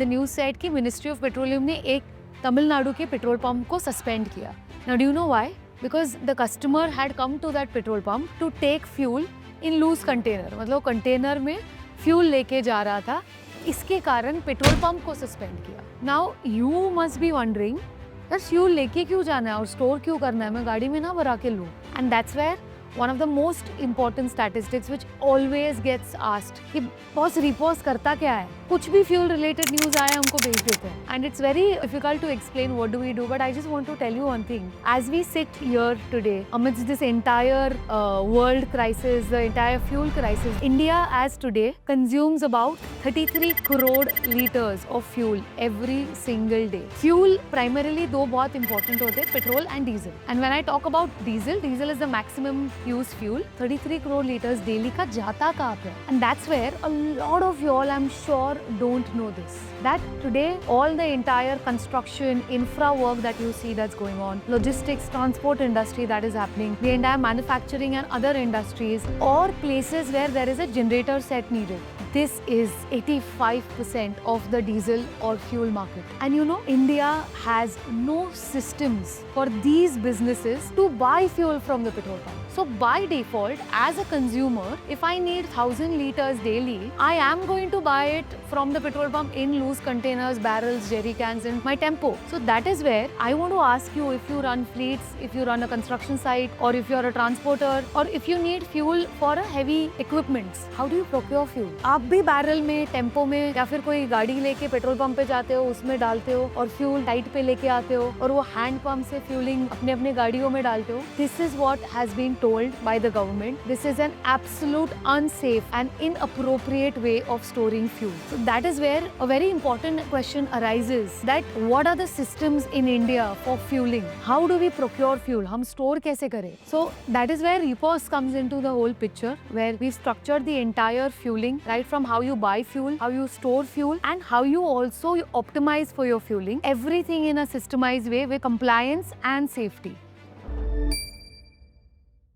The news said कि ministry of petroleum ने एक तमिलनाडु के पेट्रोल पंप को सस्पेंड किया. Now do you know why? Because the customer had come to that petrol pump to take fuel in loose container. मतलब container में fuel लेके जा रहा था, इसके कारण पेट्रोल पंप को सस्पेंड किया. Now you must be wondering यार फ्यूल लेके क्यों जाना है और स्टोर क्यों करना है, मैं गाड़ी में ना भरा के लूँ. And that's where one of the most important statistics which always gets asked कि बॉस रिपोज करता क्या है. कुछ भी फ्यूल रिलेटेड न्यूज आए हमको भेज देते हैं. And it's very difficult to explain what do we do, but I just want to tell you one thing. As we sit here today amidst this entire world crisis, the entire fuel crisis, India as today consumes about 33 crore liters of fuel every single day. Fuel primarily दो बहुत important होते हैं, petrol and diesel. And when I talk about diesel, diesel is the maximum use fuel. 33 crore liters daily का जाता कहाँ पे? And that's where a lot of y'all, I'm sure, don't know this. That today all the entire construction, infra work that you see that's going on, logistics, transport industry that is happening, the entire manufacturing and other industries, or places where there is a generator set needed. This is 85% of the diesel or fuel market. And you know, India has no systems for these businesses to buy fuel from the petrol pump. So by default, as a consumer, if I need 1000 liters daily, I am going to buy it from the petrol pump in loose containers, barrels, jerry cans in my tempo. So that is where I want to ask you, if you run fleets, if you run a construction site, or if you're a transporter, or if you need fuel for a heavy equipments, how do you procure fuel? आप भी barrel में, tempo में, या फिर कोई गाड़ी लेके petrol pump पे जाते हो, उसमें डालते हो और फ्यूल टाइट पे लेके आते हो और वो हैंड पंप से फ्यूलिंग अपने अपने गाड़ियों में डालते हो. This is what has been told by the government. This is an absolute unsafe and inappropriate way of storing fuel. So that is where a very important question arises, that what are the systems in India for fueling? How do we procure fuel? हम store कैसे करें? So that is where Repos comes into the whole picture, where we structured the entire fueling, right from how you buy fuel, how you store fuel, and how you also optimize for your fueling. Everything in a systemized way with compliance and safety.